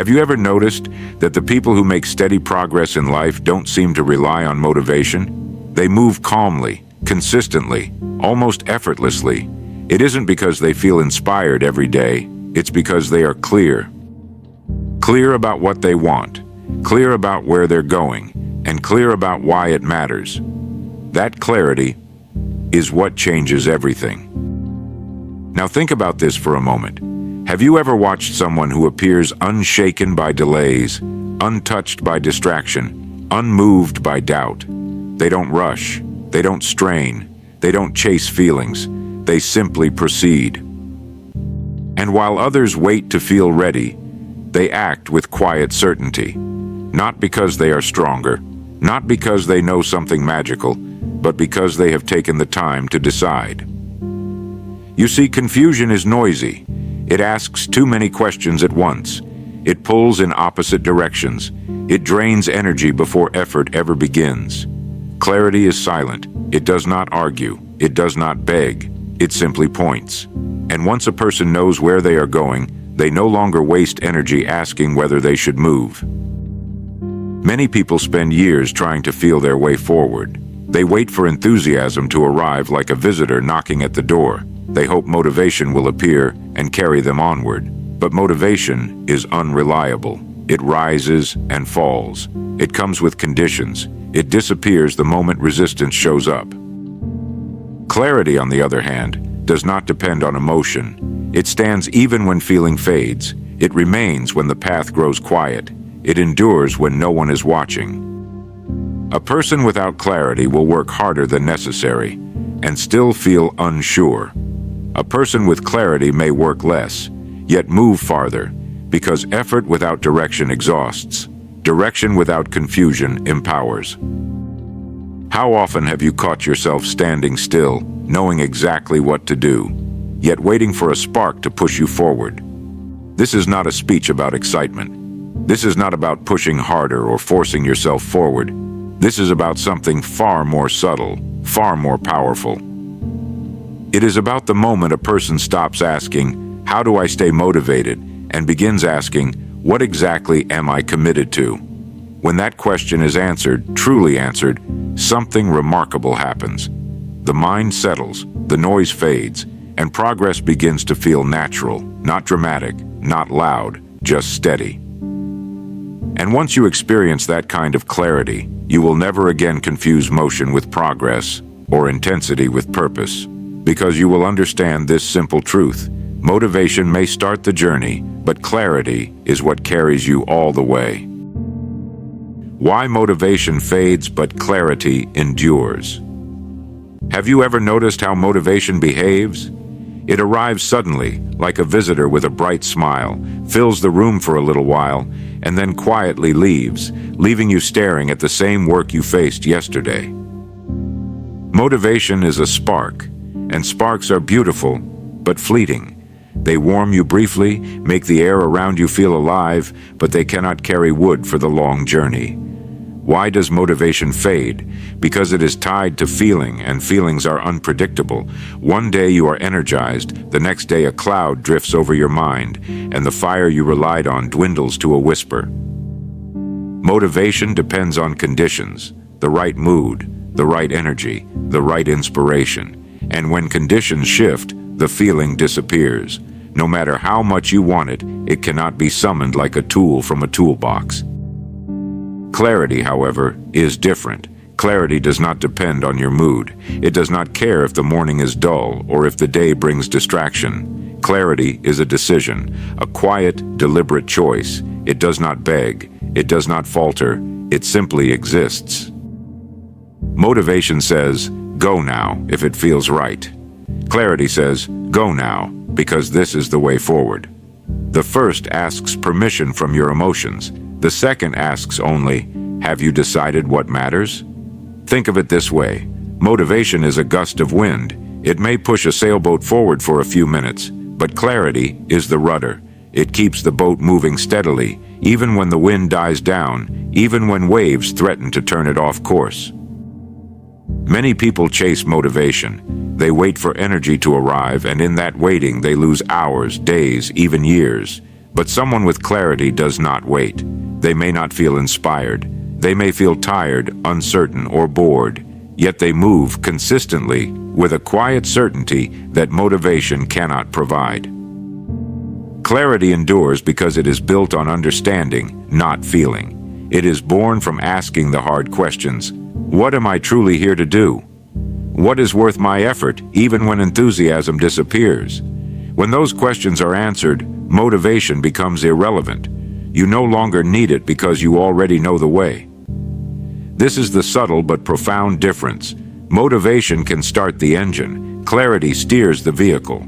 Have you ever noticed that the people who make steady progress in life don't seem to rely on motivation? They move calmly, consistently, almost effortlessly. It isn't because they feel inspired every day, it's because they are clear. Clear about what they want, clear about where they're going, and clear about why it matters. That clarity is what changes everything. Now think about this for a moment. Have you ever watched someone who appears unshaken by delays, untouched by distraction, unmoved by doubt? They don't rush, they don't strain, they don't chase feelings, they simply proceed. And while others wait to feel ready, they act with quiet certainty, not because they are stronger, not because they know something magical, but because they have taken the time to decide. You see, confusion is noisy. It asks too many questions at once. It pulls in opposite directions. It drains energy before effort ever begins. Clarity is silent. It does not argue. It does not beg. It simply points. And once a person knows where they are going, they no longer waste energy asking whether they should move. Many people spend years trying to feel their way forward. They wait for enthusiasm to arrive like a visitor knocking at the door. They hope motivation will appear and carry them onward. But motivation is unreliable. It rises and falls. It comes with conditions. It disappears the moment resistance shows up. Clarity, on the other hand, does not depend on emotion. It stands even when feeling fades. It remains when the path grows quiet. It endures when no one is watching. A person without clarity will work harder than necessary and still feel unsure. A person with clarity may work less, yet move farther, because effort without direction exhausts. Direction without confusion empowers. How often have you caught yourself standing still, knowing exactly what to do, yet waiting for a spark to push you forward? This is not a speech about excitement. This is not about pushing harder or forcing yourself forward. This is about something far more subtle, far more powerful. It is about the moment a person stops asking, "How do I stay motivated?" and begins asking, "What exactly am I committed to?" When that question is answered, truly answered, something remarkable happens. The mind settles, the noise fades, and progress begins to feel natural, not dramatic, not loud, just steady. And once you experience that kind of clarity, you will never again confuse motion with progress or intensity with purpose, because you will understand this simple truth. Motivation may start the journey, but clarity is what carries you all the way. Why motivation fades but clarity endures. Have you ever noticed how motivation behaves? It arrives suddenly, like a visitor with a bright smile, fills the room for a little while, and then quietly leaves, leaving you staring at the same work you faced yesterday. Motivation is a spark, and sparks are beautiful, but fleeting. They warm you briefly, make the air around you feel alive, but they cannot carry wood for the long journey. Why does motivation fade? Because it is tied to feeling, and feelings are unpredictable. One day you are energized, the next day a cloud drifts over your mind, and the fire you relied on dwindles to a whisper. Motivation depends on conditions, the right mood, the right energy, the right inspiration. And when conditions shift, the feeling disappears. No matter how much you want it, it cannot be summoned like a tool from a toolbox. Clarity, however, is different. Clarity does not depend on your mood. It does not care if the morning is dull or if the day brings distraction. Clarity is a decision, a quiet, deliberate choice. It does not beg. It does not falter. It simply exists. Motivation says, "Go now," if it feels right. Clarity says, "Go now," because this is the way forward. The first asks permission from your emotions. The second asks only, "Have you decided what matters?" Think of it this way. Motivation is a gust of wind. It may push a sailboat forward for a few minutes, but clarity is the rudder. It keeps the boat moving steadily, even when the wind dies down, even when waves threaten to turn it off course. Many people chase motivation. They wait for energy to arrive, and in that waiting they lose hours, days, even years. But someone with clarity does not wait. They may not feel inspired. They may feel tired, uncertain, or bored. Yet they move consistently with a quiet certainty that motivation cannot provide. Clarity endures because it is built on understanding, not feeling. It is born from asking the hard questions. What am I truly here to do? What is worth my effort, even when enthusiasm disappears? When those questions are answered, motivation becomes irrelevant. You no longer need it because you already know the way. This is the subtle but profound difference. Motivation can start the engine. Clarity steers the vehicle.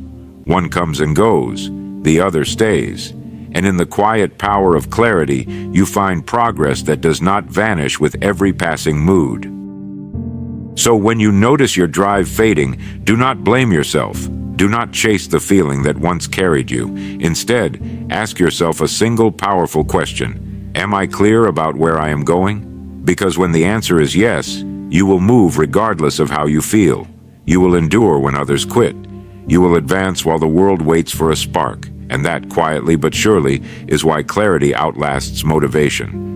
One comes and goes, the other stays. And in the quiet power of clarity, you find progress that does not vanish with every passing mood. So when you notice your drive fading, do not blame yourself. Do not chase the feeling that once carried you. Instead, ask yourself a single powerful question. Am I clear about where I am going? Because when the answer is yes, you will move regardless of how you feel. You will endure when others quit. You will advance while the world waits for a spark. And that, quietly but surely, is why clarity outlasts motivation.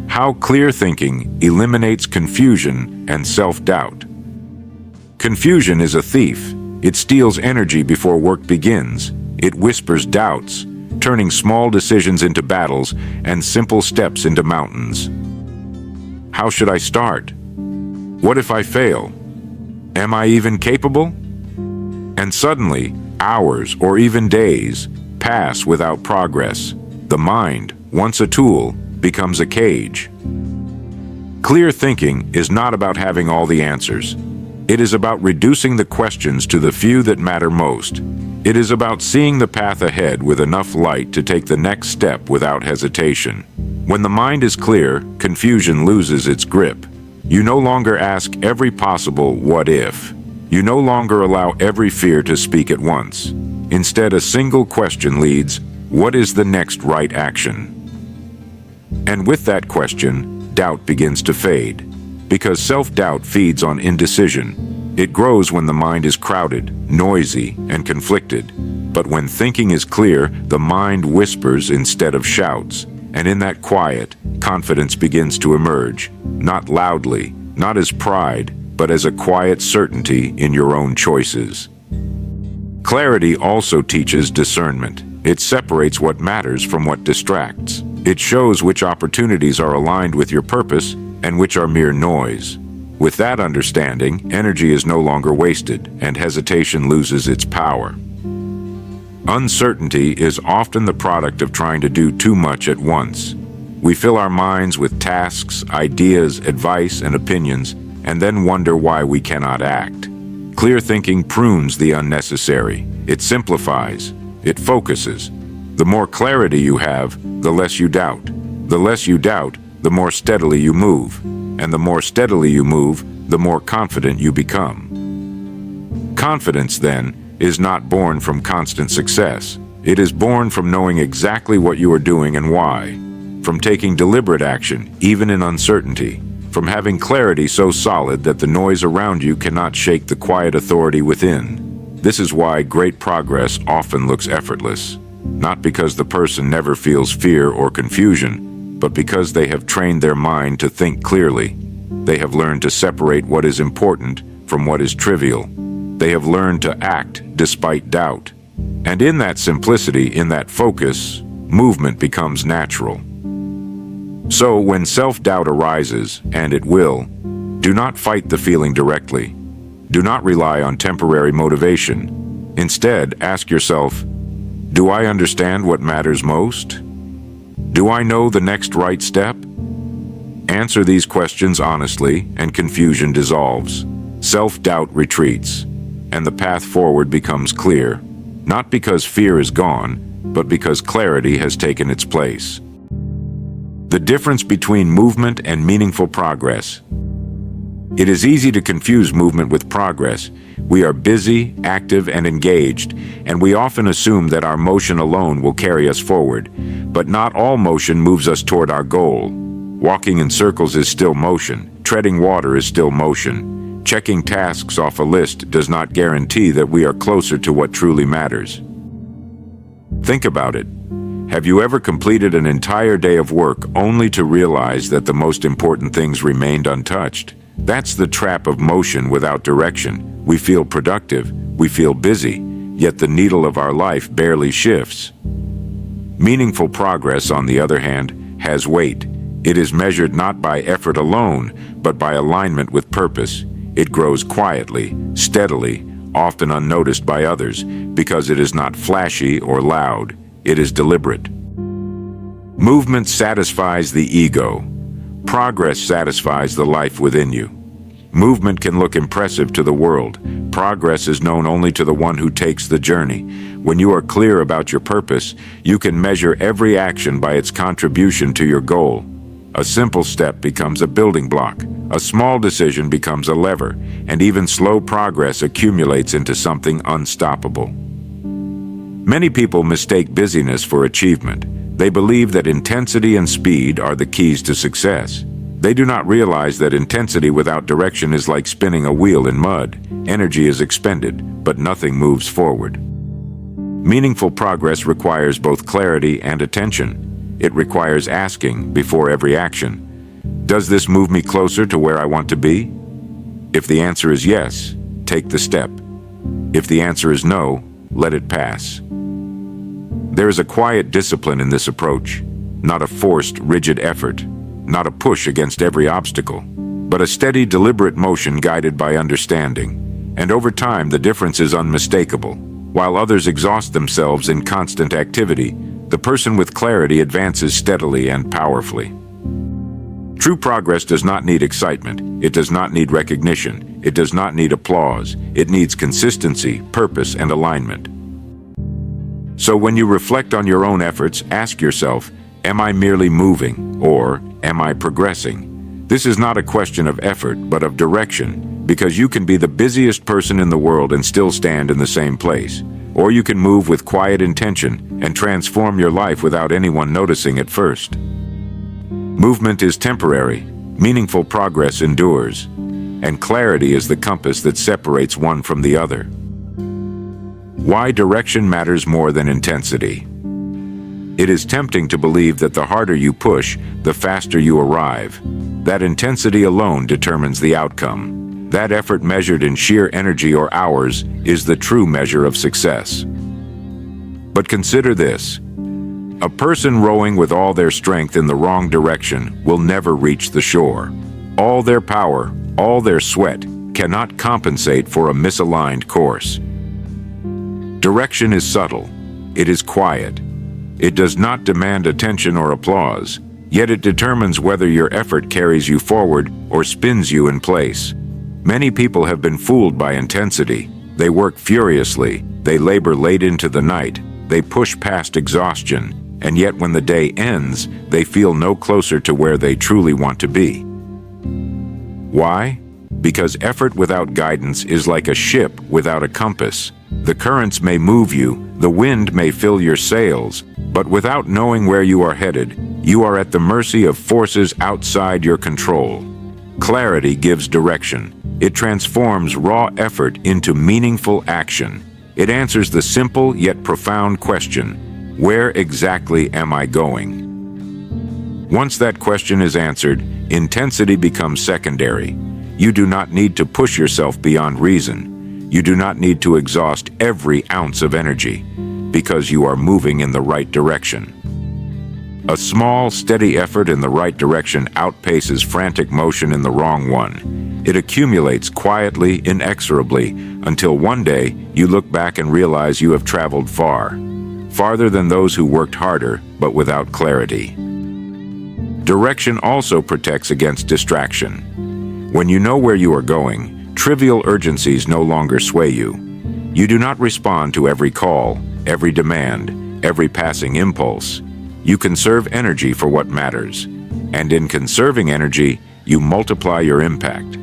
How clear thinking eliminates confusion and self-doubt. Confusion is a thief. It steals energy before work begins. It whispers doubts, turning small decisions into battles and simple steps into mountains. How should I start? What if I fail? Am I even capable? And suddenly, hours or even days pass without progress. The mind, once a tool, becomes a cage. Clear thinking is not about having all the answers. It is about reducing the questions to the few that matter most. It is about seeing the path ahead with enough light to take the next step without hesitation. When the mind is clear, confusion loses its grip. You no longer ask every possible what if. You no longer allow every fear to speak at once. Instead, a single question leads, what is the next right action? And with that question, doubt begins to fade. Because self-doubt feeds on indecision. It grows when the mind is crowded, noisy, and conflicted. But when thinking is clear, the mind whispers instead of shouts. And in that quiet, confidence begins to emerge. Not loudly, not as pride, but as a quiet certainty in your own choices. Clarity also teaches discernment. It separates what matters from what distracts. It shows which opportunities are aligned with your purpose and which are mere noise. With that understanding, energy is no longer wasted, and hesitation loses its power. Uncertainty is often the product of trying to do too much at once. We fill our minds with tasks, ideas, advice, and opinions, and then wonder why we cannot act. Clear thinking prunes the unnecessary. It simplifies. It focuses. The more clarity you have, the less you doubt. The less you doubt, the more steadily you move. And the more steadily you move, the more confident you become. Confidence, then, is not born from constant success. It is born from knowing exactly what you are doing and why. From taking deliberate action, even in uncertainty. From having clarity so solid that the noise around you cannot shake the quiet authority within. This is why great progress often looks effortless. Not because the person never feels fear or confusion, but because they have trained their mind to think clearly. They have learned to separate what is important from what is trivial. They have learned to act despite doubt. And in that simplicity, in that focus, movement becomes natural. So when self-doubt arises, and it will, do not fight the feeling directly. Do not rely on temporary motivation. Instead, ask yourself, do I understand what matters most? Do I know the next right step? Answer these questions honestly, and confusion dissolves. Self-doubt retreats, and the path forward becomes clear, not because fear is gone, but because clarity has taken its place. The difference between movement and meaningful progress. It is easy to confuse movement with progress. We are busy, active, and engaged, and we often assume that our motion alone will carry us forward. But not all motion moves us toward our goal. Walking in circles is still motion. Treading water is still motion. Checking tasks off a list does not guarantee that we are closer to what truly matters. Think about it. Have you ever completed an entire day of work only to realize that the most important things remained untouched? That's the trap of motion without direction. We feel productive, we feel busy, yet the needle of our life barely shifts. Meaningful progress, on the other hand, has weight. It is measured not by effort alone, but by alignment with purpose. It grows quietly, steadily, often unnoticed by others, because it is not flashy or loud. It is deliberate. Movement satisfies the ego. Progress satisfies the life within you. Movement can look impressive to the world. Progress is known only to the one who takes the journey. When you are clear about your purpose, you can measure every action by its contribution to your goal. A simple step becomes a building block. A small decision becomes a lever, and even slow progress accumulates into something unstoppable. Many people mistake busyness for achievement. They believe that intensity and speed are the keys to success. They do not realize that intensity without direction is like spinning a wheel in mud. Energy is expended, but nothing moves forward. Meaningful progress requires both clarity and attention. It requires asking, before every action, does this move me closer to where I want to be? If the answer is yes, take the step. If the answer is no, let it pass. There is a quiet discipline in this approach, not a forced, rigid effort, not a push against every obstacle, but a steady, deliberate motion guided by understanding. And over time, the difference is unmistakable. While others exhaust themselves in constant activity, the person with clarity advances steadily and powerfully. True progress does not need excitement. It does not need recognition. It does not need applause. It needs consistency, purpose, and alignment. So when you reflect on your own efforts, ask yourself, am I merely moving, or am I progressing? This is not a question of effort, but of direction, because you can be the busiest person in the world and still stand in the same place. Or you can move with quiet intention and transform your life without anyone noticing at first. Movement is temporary, meaningful progress endures, and clarity is the compass that separates one from the other. Why direction matters more than intensity. It is tempting to believe that the harder you push, the faster you arrive. That intensity alone determines the outcome. That effort measured in sheer energy or hours is the true measure of success. But consider this. A person rowing with all their strength in the wrong direction will never reach the shore. All their power, all their sweat, cannot compensate for a misaligned course. Direction is subtle. It is quiet. It does not demand attention or applause, yet it determines whether your effort carries you forward or spins you in place. Many people have been fooled by intensity. They work furiously, they labor late into the night, they push past exhaustion, and yet when the day ends, they feel no closer to where they truly want to be. Why? Because effort without guidance is like a ship without a compass. The currents may move you, the wind may fill your sails, but without knowing where you are headed, you are at the mercy of forces outside your control. Clarity gives direction. It transforms raw effort into meaningful action. It answers the simple yet profound question, where exactly am I going? Once that question is answered, intensity becomes secondary. You do not need to push yourself beyond reason. You do not need to exhaust every ounce of energy, because you are moving in the right direction. A small, steady effort in the right direction outpaces frantic motion in the wrong one. It accumulates quietly, inexorably, until one day you look back and realize you have traveled far, farther than those who worked harder but without clarity. Direction also protects against distraction. When you know where you are going, trivial urgencies no longer sway you. You do not respond to every call, every demand, every passing impulse. You conserve energy for what matters, and in conserving energy, you multiply your impact.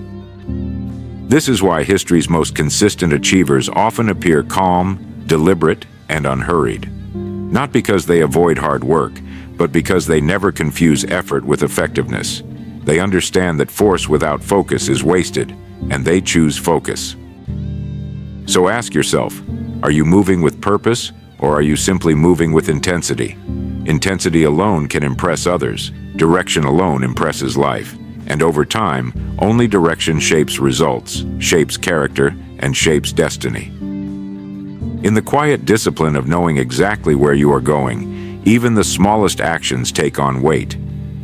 This is why history's most consistent achievers often appear calm, deliberate, and unhurried. Not because they avoid hard work, but because they never confuse effort with effectiveness. They understand that force without focus is wasted, and they choose focus. So ask yourself, are you moving with purpose Or are you simply moving with intensity? Intensity alone can impress others. Direction alone impresses life. And over time, only direction shapes results, shapes character, and shapes destiny. In the quiet discipline of knowing exactly where you are going, even the smallest actions take on weight.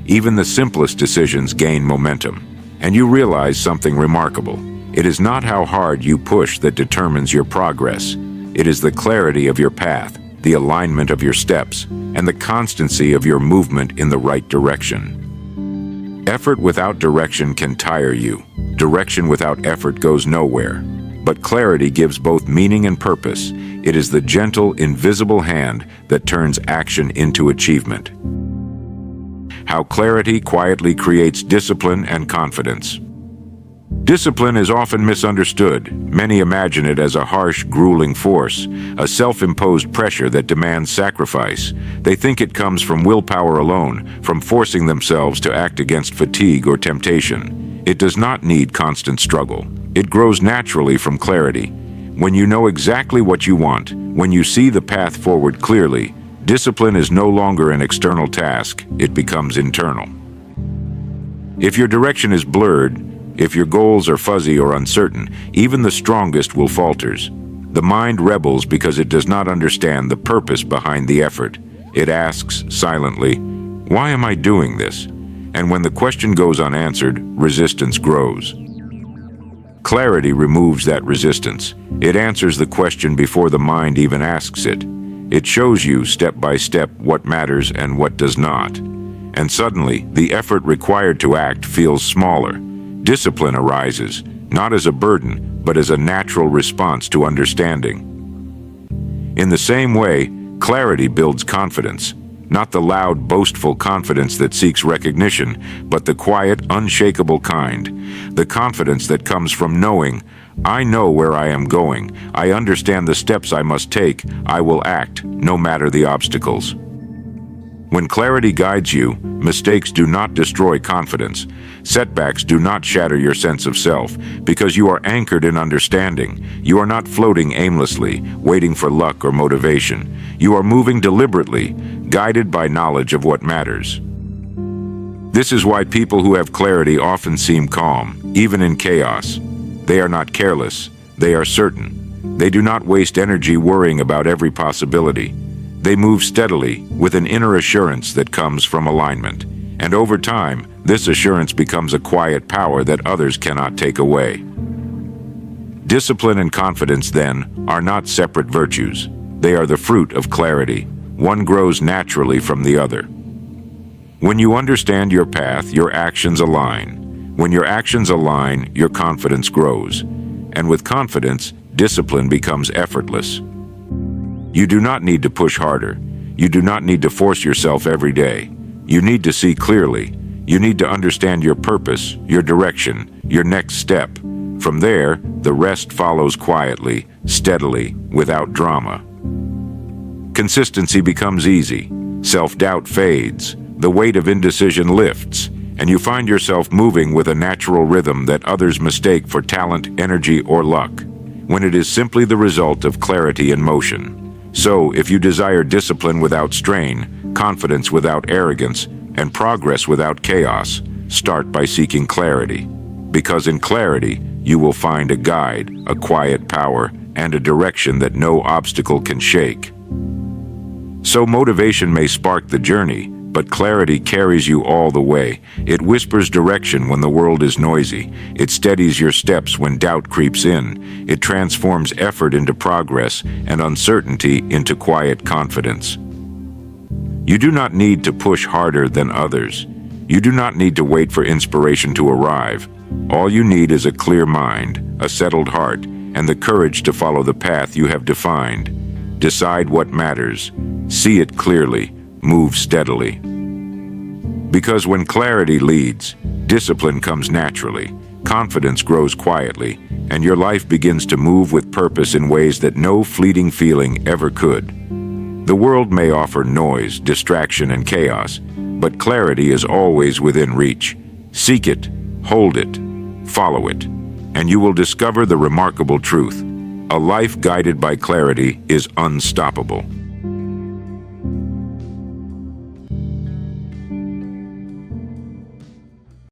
Even the simplest decisions gain momentum. And you realize something remarkable. It is not how hard you push that determines your progress. It is the clarity of your path, the alignment of your steps, and the constancy of your movement in the right direction. Effort without direction can tire you. Direction without effort goes nowhere. But clarity gives both meaning and purpose. It is the gentle, invisible hand that turns action into achievement. How clarity quietly creates discipline and confidence. Discipline is often misunderstood. Many imagine it as a harsh, grueling force, a self-imposed pressure that demands sacrifice. They think it comes from willpower alone, from forcing themselves to act against fatigue or temptation. It does not need constant struggle. It grows naturally from clarity. When you know exactly what you want, when you see the path forward clearly, discipline is no longer an external task, it becomes internal. If your direction is blurred, if your goals are fuzzy or uncertain, even the strongest will falter. The mind rebels because it does not understand the purpose behind the effort. It asks silently, "Why am I doing this?" And when the question goes unanswered, resistance grows. Clarity removes that resistance. It answers the question before the mind even asks it. It shows you step by step what matters and what does not. And suddenly, the effort required to act feels smaller. Discipline arises, not as a burden, but as a natural response to understanding. In the same way, clarity builds confidence, not the loud, boastful confidence that seeks recognition, but the quiet, unshakable kind, the confidence that comes from knowing, I know where I am going, I understand the steps I must take, I will act, no matter the obstacles. When clarity guides you, mistakes do not destroy confidence. Setbacks do not shatter your sense of self, because you are anchored in understanding. You are not floating aimlessly, waiting for luck or motivation. You are moving deliberately, guided by knowledge of what matters. This is why people who have clarity often seem calm, even in chaos. They are not careless, they are certain. They do not waste energy worrying about every possibility. They move steadily, with an inner assurance that comes from alignment. And over time, this assurance becomes a quiet power that others cannot take away. Discipline and confidence, then, are not separate virtues. They are the fruit of clarity. One grows naturally from the other. When you understand your path, your actions align. When your actions align, your confidence grows. And with confidence, discipline becomes effortless. You do not need to push harder. You do not need to force yourself every day. You need to see clearly. You need to understand your purpose, your direction, your next step. From there, the rest follows quietly, steadily, without drama. Consistency becomes easy. Self-doubt fades. The weight of indecision lifts, and you find yourself moving with a natural rhythm that others mistake for talent, energy, or luck, when it is simply the result of clarity in motion. So, if you desire discipline without strain, confidence without arrogance, and progress without chaos, start by seeking clarity. Because in clarity, you will find a guide, a quiet power, and a direction that no obstacle can shake. So motivation may spark the journey, but clarity carries you all the way. It whispers direction when the world is noisy. It steadies your steps when doubt creeps in. It transforms effort into progress and uncertainty into quiet confidence. You do not need to push harder than others. You do not need to wait for inspiration to arrive. All you need is a clear mind, a settled heart, and the courage to follow the path you have defined. Decide what matters. See it clearly. Move steadily. Because when clarity leads, discipline comes naturally, confidence grows quietly, and your life begins to move with purpose in ways that no fleeting feeling ever could. The world may offer noise, distraction, and chaos, but clarity is always within reach. Seek it, hold it, follow it, and you will discover the remarkable truth. A life guided by clarity is unstoppable.